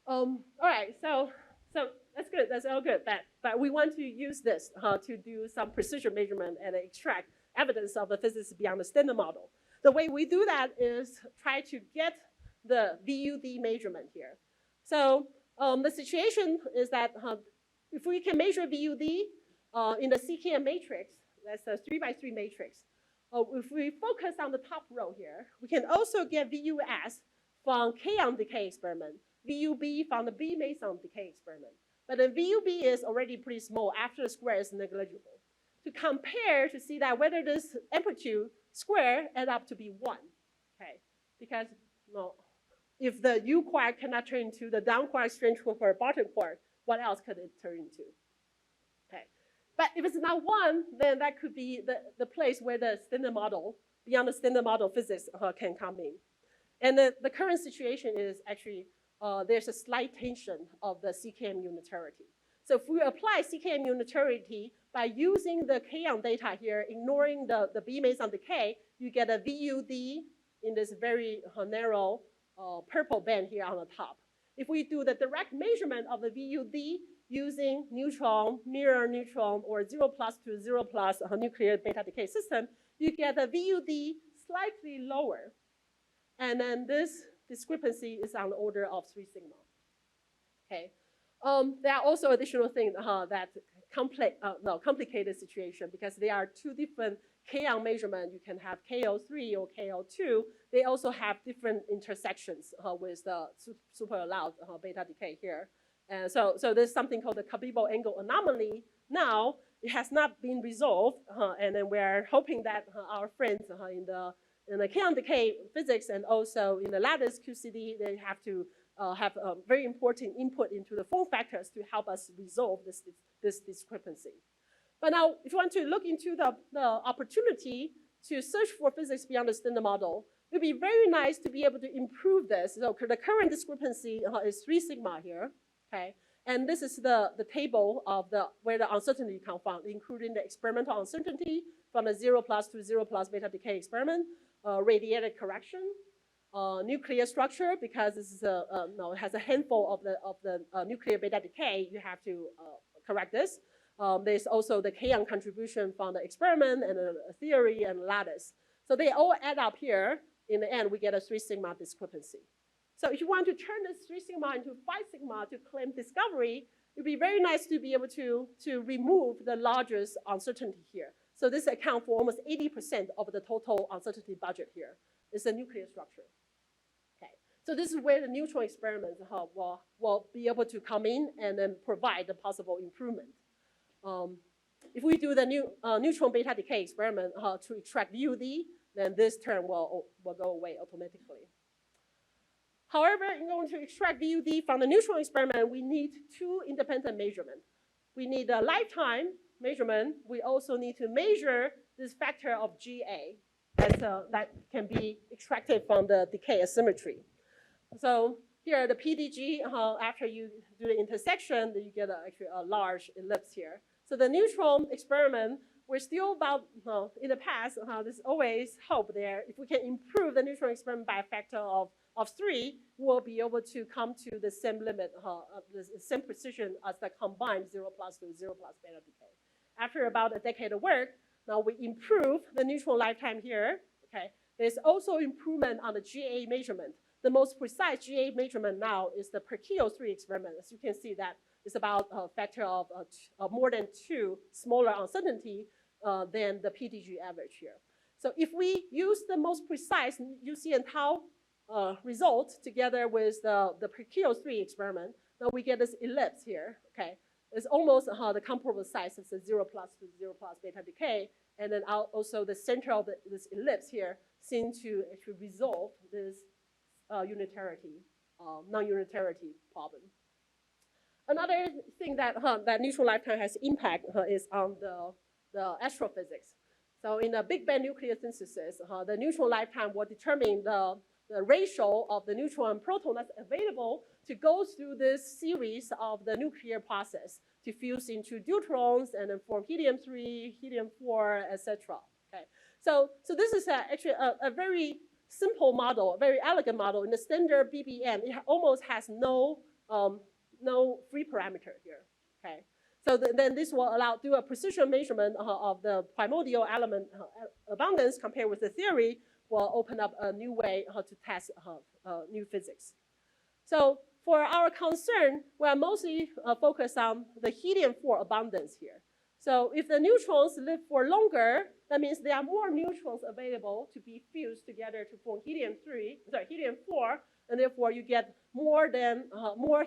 All right. So that's good. That's all good. But we want to use this to do some precision measurement and extract evidence of the physics beyond the standard model. The way we do that is try to get the VUD measurement here. So the situation is that if we can measure VUD in the CKM matrix, that's a 3 by 3 matrix. If we focus on the top row here, we can also get VUS from K-on decay experiment, VUB from the B meson decay experiment. But the VUB is already pretty small after the square is negligible. To compare to see that whether this amplitude square add up to be 1, okay? Because if the U quark cannot turn into the down quark, strange quark, or bottom quark, what else could it turn into? Okay. But if it's not 1, then that could be the place where the standard model, beyond the standard model physics can come in. And the current situation is actually there's a slight tension of the CKM unitarity. So if we apply CKM unitarity by using the K-on data here, ignoring the B meson decay, you get a VUD in this very narrow purple band here on the top. If we do the direct measurement of the VUD using neutron, mirror neutron, or 0 plus to 0 plus nuclear beta decay system, you get a VUD slightly lower. And then this discrepancy is on the order of 3 sigma. Okay. There are also additional things that complicate the situation because there are 2 different K-on measurement. You can have KO3 or KO2. They also have different intersections with the super allowed beta decay here. And so there's something called the Cabibbo angle anomaly. Now, it has not been resolved, and then we're hoping that our friends in the K-on decay physics and also in the lattice QCD, they have to have a very important input into the form factors to help us resolve this discrepancy. But now, if you want to look into the opportunity to search for physics beyond the standard model, it would be very nice to be able to improve this. So the current discrepancy is 3 sigma here, okay? And this is the table of where the uncertainty come from, including the experimental uncertainty from the 0 plus to 0 plus beta decay experiment, radiated correction, nuclear structure, because this is it has a handful of the nuclear beta decay, you have to correct this. There's also the K-on contribution from the experiment and the theory and lattice. So they all add up here. In the end, we get a 3 sigma discrepancy. So if you want to turn this 3 sigma into 5 sigma to claim discovery, it would be very nice to be able to remove the largest uncertainty here. So this accounts for almost 80% of the total uncertainty budget here. It's a nuclear structure. Okay. So this is where the neutron experiments will be able to come in and then provide the possible improvement. If we do the neutron beta decay experiment to extract VUD, then this term will go away automatically. However, in order to extract VUD from the neutron experiment, we need 2 independent measurements. We need a lifetime measurement. We also need to measure this factor of GA that can be extracted from the decay asymmetry. So here, the PDG, after you do the intersection, you get actually a large ellipse here. So the neutron experiment, we're still about, in the past, there's always hope there. If we can improve the neutron experiment by a factor of 3, we'll be able to come to the same limit, the same precision as the combined 0 plus to 0 plus beta decay. After about a decade of work, now we improve the neutron lifetime here, okay? There's also improvement on the GA measurement. The most precise GA measurement now is the per kilo 3 experiment. As you can see, that is about a factor of more than 2 smaller uncertainty than the PDG average here. So if we use the most precise UCNtau result together with the Precure 3 experiment, now we get this ellipse here, okay? It's almost the comparable size of the 0 plus to 0 plus beta decay. And then also the center of this ellipse here seem to actually resolve this unitarity, non-unitarity problem. Another thing that, that neutron lifetime has impact is on the astrophysics. So in the Big Bang nuclear synthesis, the neutron lifetime will determine the ratio of the neutron and proton that's available to go through this series of the nuclear process to fuse into deuterons and then form helium-3, helium-4, etc. Okay, so this is actually a very simple model, a very elegant model. In the standard BBM, it almost has no free parameter here. Okay, so then this will do a precision measurement of the primordial element abundance compared with the theory, will open up a new way to test new physics. So for our concern, we are mostly focused on the helium-4 abundance here. So if the neutrons live for longer, that means there are more neutrons available to be fused together to form helium-4, and therefore you get more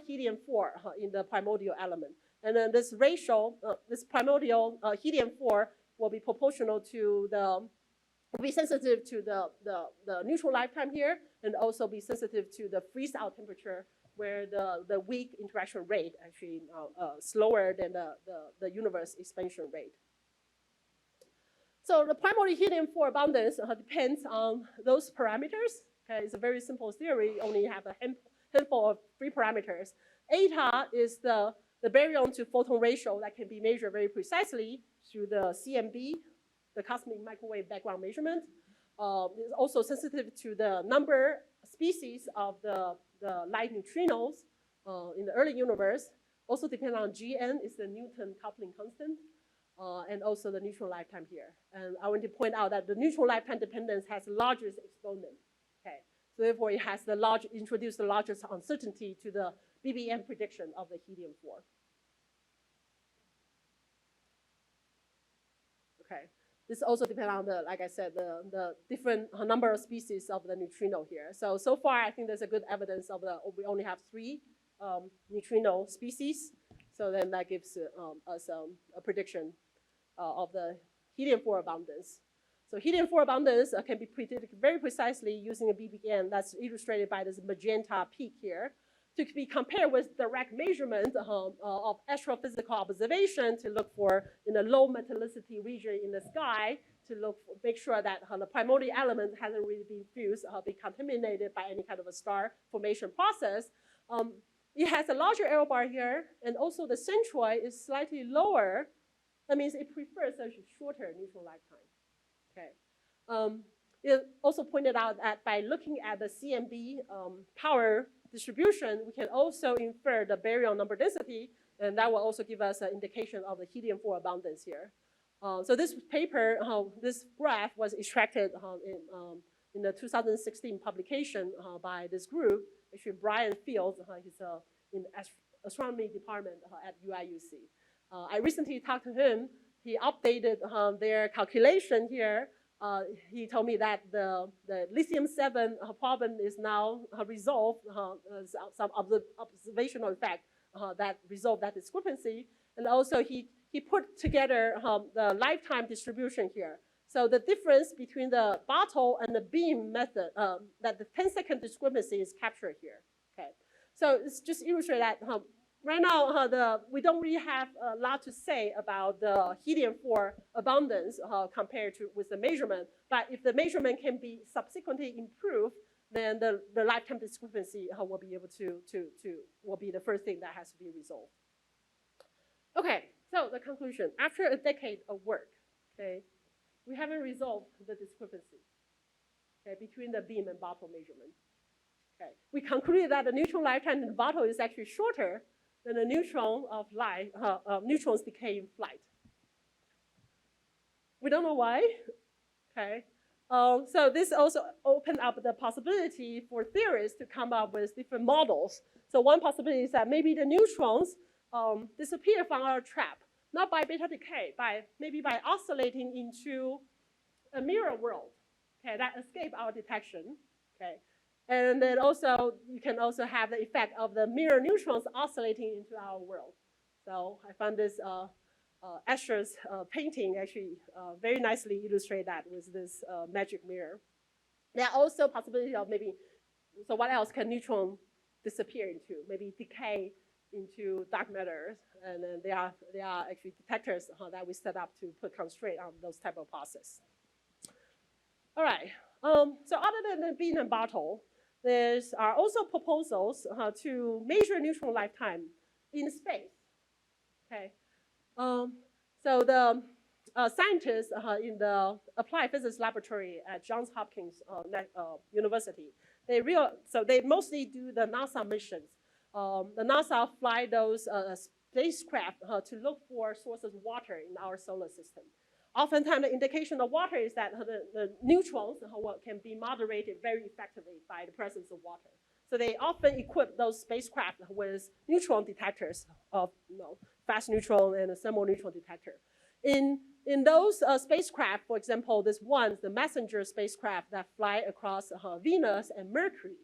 helium-4 in the primordial element. And then this ratio, this primordial helium-4 will be proportional to be sensitive to the neutron lifetime here, and also be sensitive to the freeze-out temperature, where the weak interaction rate actually slower than the universe expansion rate. So the primary helium-4 abundance depends on those parameters. Okay, it's a very simple theory. You only have a handful of free parameters. Eta is the baryon to photon ratio that can be measured very precisely through the CMB, the cosmic microwave background measurement. It's also sensitive to the species of the light neutrinos in the early universe. Also depends on Gn, is the Newton coupling constant, and also the neutron lifetime here. And I want to point out that the neutron lifetime dependence has the largest exponent. Okay, so therefore it has introduced the largest uncertainty to the BBM prediction of the helium-4. Okay. This also depends on like I said, the different number of species of the neutrino here. So far, I think there's a good evidence of we only have 3 neutrino species. So then that gives us a prediction of the helium-4 abundance. So helium-4 abundance can be predicted very precisely using a BBM that's illustrated by this magenta peak here, to be compared with direct measurement of astrophysical observation to look for in the low metallicity region in the sky to make sure that the primordial element hasn't really been fused or been contaminated by any kind of a star formation process. It has a larger error bar here, and also the centroid is slightly lower. That means it prefers a shorter neutron lifetime. Okay. It also pointed out that by looking at the CMB power distribution, we can also infer the baryon number density, and that will also give us an indication of the helium-4 abundance here. So this paper, this graph was extracted in the 2016 publication by this group. Actually, Brian Fields, he's in astronomy department at UIUC. I recently talked to him. He updated their calculation here. He told me that the lithium-7 problem is now resolved, some observational effect that resolved that discrepancy. And also he put together the lifetime distribution here. So the difference between the bottle and the beam method, that the 10-second discrepancy is captured here. Okay, so it's just illustrate that right now we don't really have a lot to say about the helium-4 abundance compared with the measurement. But if the measurement can be subsequently improved, then the lifetime discrepancy will be able will be the first thing that has to be resolved. Okay, so the conclusion: after a decade of work, okay, we haven't resolved the discrepancy, okay, between the beam and bottle measurement. Okay, we concluded that the neutron lifetime in the bottle is actually shorter than the neutron of neutrons decay in flight. We don't know why. Okay, so this also opened up the possibility for theorists to come up with different models. So one possibility is that maybe the neutrons disappear from our trap, not by beta decay, maybe by oscillating into a mirror world, okay, that escape our detection, okay. And then also, you can also have the effect of the mirror neutrons oscillating into our world. So I found this Asher's painting actually very nicely illustrate that with this magic mirror. There are also possibilities of maybe, so what else can neutron disappear into? Maybe decay into dark matter, and then there are actually detectors that we set up to put constraint on those type of process. All right, so other than the beam and bottle, there are also proposals to measure neutron lifetime in space, okay? So the scientists in the Applied Physics Laboratory at Johns Hopkins University, so they mostly do the NASA missions. The NASA fly those spacecraft to look for sources of water in our solar system. Oftentimes, the indication of water is that the neutrons can be moderated very effectively by the presence of water. So they often equip those spacecraft with neutron detectors of fast neutron and a thermal neutron detector. In those spacecraft, for example, this one, the messenger spacecraft that fly across Venus and Mercury.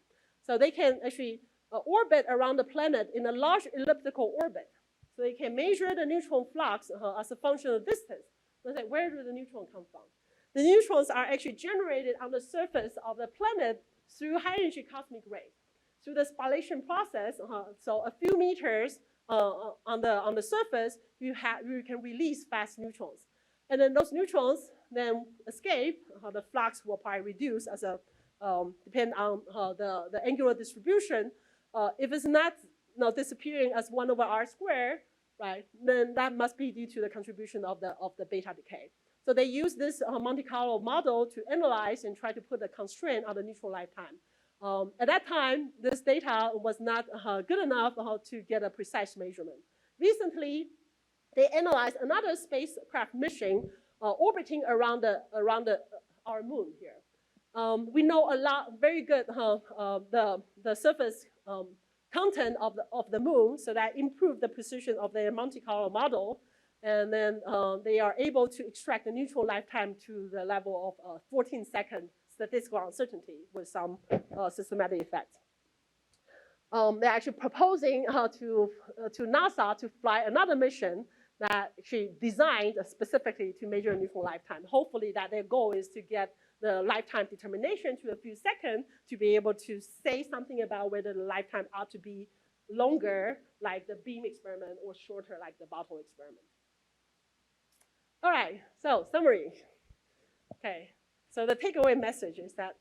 So they can actually orbit around the planet in a large elliptical orbit. So they can measure the neutron flux as a function of distance. So say, where do the neutrons come from? The neutrons are actually generated on the surface of the planet through high-energy cosmic rays. Through the spallation process, so a few meters on the surface, you can release fast neutrons. And then those neutrons then escape. The flux will probably reduce as a depend on the angular distribution. If it's not disappearing as 1 over r squared, right, then that must be due to the contribution of the beta decay. So they use this Monte Carlo model to analyze and try to put a constraint on the neutron lifetime. At that time, this data was not good enough to get a precise measurement. Recently, they analyzed another spacecraft mission orbiting around our moon here. We know a lot, very good, the surface content of the moon, so that improved the precision of their Monte Carlo model. And then they are able to extract the neutron lifetime to the level of 14-second statistical uncertainty with some systematic effect. They're actually proposing to NASA to fly another mission that actually designed specifically to measure neutron lifetime. Hopefully that their goal is to get the lifetime determination to a few seconds to be able to say something about whether the lifetime ought to be longer, like the beam experiment, or shorter, like the bottle experiment. All right, so summary. Okay, so the takeaway message is that,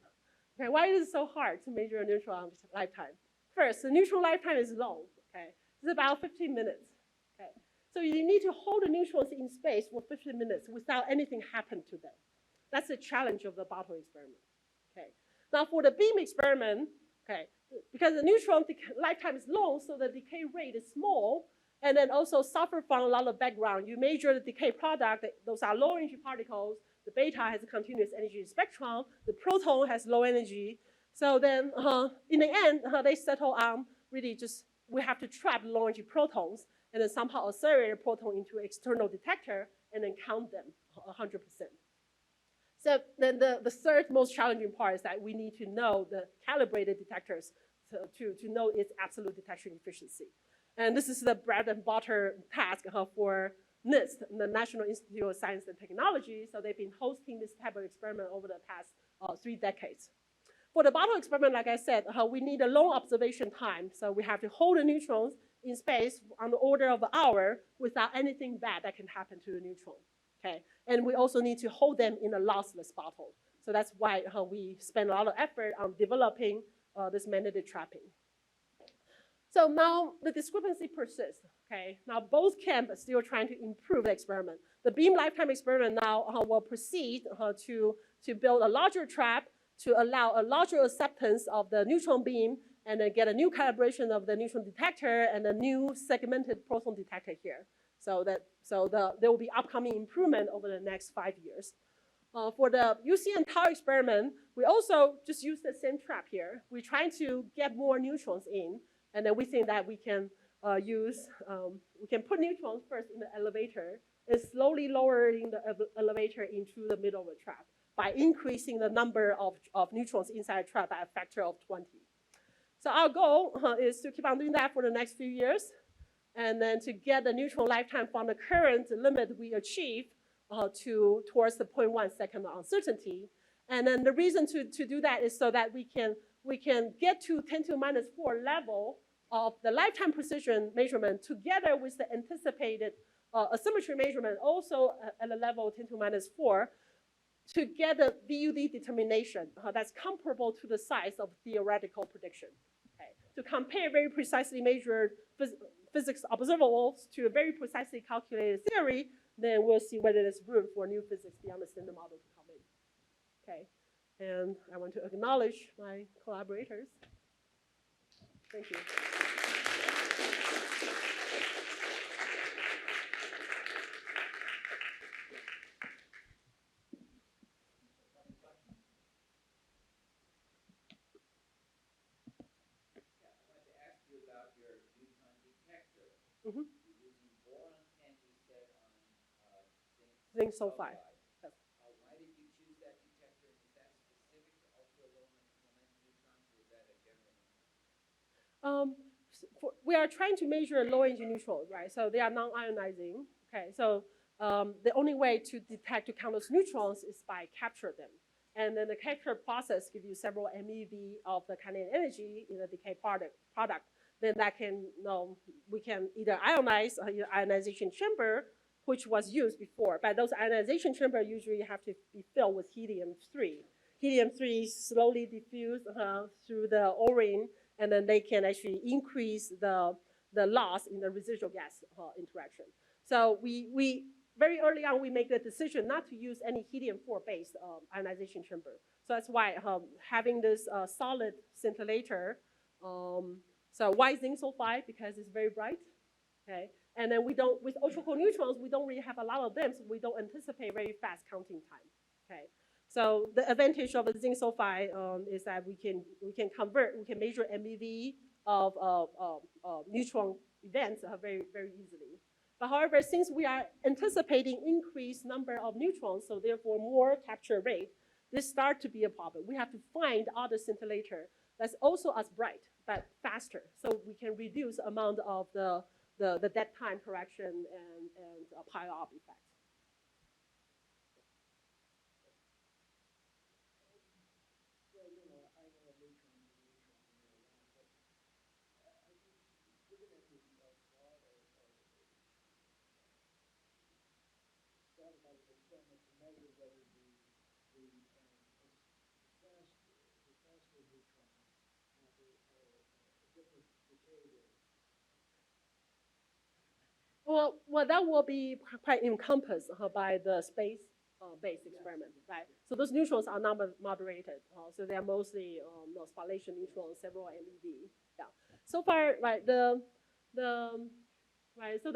okay, why is it so hard to measure a neutron lifetime? First, the neutron lifetime is long, okay? It's about 15 minutes, okay? So you need to hold the neutrons in space for 15 minutes without anything happening to them. That's the challenge of the bottle experiment, okay? Now for the beam experiment, okay, because the neutron lifetime is long, so the decay rate is small, and then also suffer from a lot of background. You measure the decay product, those are low energy particles. The beta has a continuous energy spectrum. The proton has low energy. So then in the end, they settle on really just, we have to trap low energy protons and then somehow accelerate a proton into an external detector and then count them 100%. So then the third most challenging part is that we need to know the calibrated detectors to know its absolute detection efficiency. And this is the bread and butter task for NIST, the National Institute of Science and Technology. So they've been hosting this type of experiment over the past 3 decades. For the bottle experiment, like I said, we need a long observation time. So we have to hold the neutrons in space on the order of an hour without anything bad that can happen to the neutron. Okay, and we also need to hold them in a lossless bottle. So that's why we spend a lot of effort on developing this mandated trapping. So now the discrepancy persists, okay? Now both camps are still trying to improve the experiment. The beam lifetime experiment now will proceed to build a larger trap to allow a larger acceptance of the neutron beam and then get a new calibration of the neutron detector and a new segmented proton detector here. So there will be upcoming improvement over the next 5 years. For the UCNtau experiment, we also just use the same trap here. We're trying to get more neutrons in. And then we think that we can we can put neutrons first in the elevator and slowly lowering the elevator into the middle of the trap. by increasing the number of neutrons inside a trap by a factor of 20. So our goal is to keep on doing that for the next few years, and then to get the neutron lifetime from the current limit we achieve towards the 0.1 second uncertainty. And then the reason to do that is so that we can get to 10 to the minus 4 level of the lifetime precision measurement together with the anticipated asymmetry measurement also at a level 10 to the minus 4 to get a BUD determination that's comparable to the size of theoretical prediction. Okay? To compare very precisely measured physics observables to a very precisely calculated theory, then we'll see whether there's room for new physics beyond the standard model to come in. Okay, and I want to acknowledge my collaborators. Thank you. Mm-hmm. You're using boron, and you said on Zinc sulfide. Yes. Why did you choose that detector? And is that specific to ultra-low momentum neutrons, or is that a general number? We are trying to measure low-energy neutrons, right? So they are non-ionizing. Okay, so the only way to detect to count those neutrons is by capture them. And then the capture process gives you several MeV of the kinetic energy in the decay product. Then that can, we can either ionize ionization chamber, which was used before, but those ionization chambers usually have to be filled with helium-3. Helium-3 slowly diffuse through the O-ring, and then they can actually increase the loss in the residual gas interaction. So we very early on, we make the decision not to use any helium-4 based ionization chamber. So that's why having this solid scintillator, so why zinc sulfide? Because it's very bright, okay? And then we don't, with ultracold neutrons, we don't really have a lot of them, so we don't anticipate very fast counting time, okay? So the advantage of the zinc sulfide is that we can measure MeV of neutron events very, very easily. But however, since we are anticipating increased number of neutrons, so therefore more capture rate, this starts to be a problem. We have to find other scintillator that's also as bright, but faster, so we can reduce the amount of the dead time correction and pile-up effect. Well, I know a neutron is a neutron and they're around, but have you given any thought or thought about an experiment to measure whether the faster neutrons have a different decay rate? Well, that will be quite encompassed by the space-based experiment, right? So those neutrons are not moderated, so they are mostly spallation neutrons, several MeV. Yeah. So far, right, so the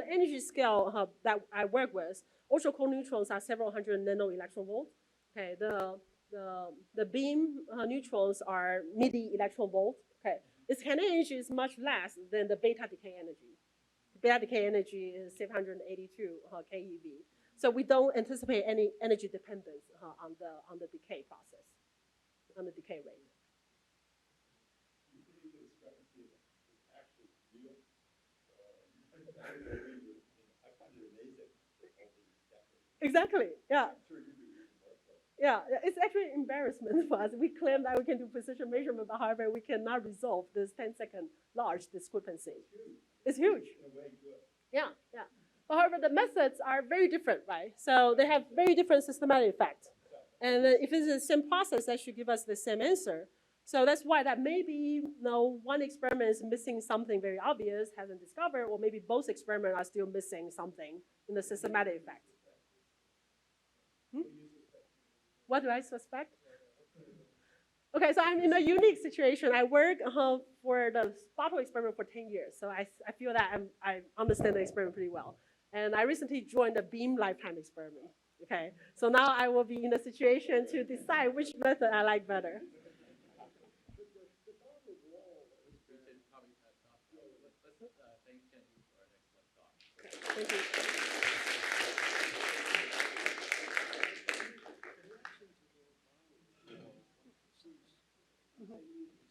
energy scale that I work with, ultracold neutrons are several hundred nano electron volt. Okay, the beam neutrons are milli electron volt. Okay, its kinetic energy is much less than the beta decay energy. Beta decay energy is 782 keV. So we don't anticipate any energy dependence on the decay process, on the decay rate. Do you believe the discrepancy is actually real? I find it amazing over these decades. Exactly. Yeah. I'm sure you do even more so. Yeah, it's actually an embarrassment for us. We claim that we can do precision measurement, but however, we cannot resolve this 10-second large discrepancy. It's huge. It's huge. In a way, good. Yeah, yeah. But however, the methods are very different, right? So they have very different systematic effects. And if it's the same process, that should give us the same answer. So that's why that maybe one experiment is missing something very obvious, hasn't discovered, or maybe both experiments are still missing something in the systematic effect. What do I suspect? Okay, so I'm in a unique situation. I work for the bottle experiment for 10 years, so I feel that I understand the experiment pretty well. And I recently joined the beam lifetime experiment. Okay, so now I will be in a situation to decide which method I like better. The bottle wall is We should probably stop now. Let's thank Chen-Yu for an excellent talk. Thank you. reaction to the I mean,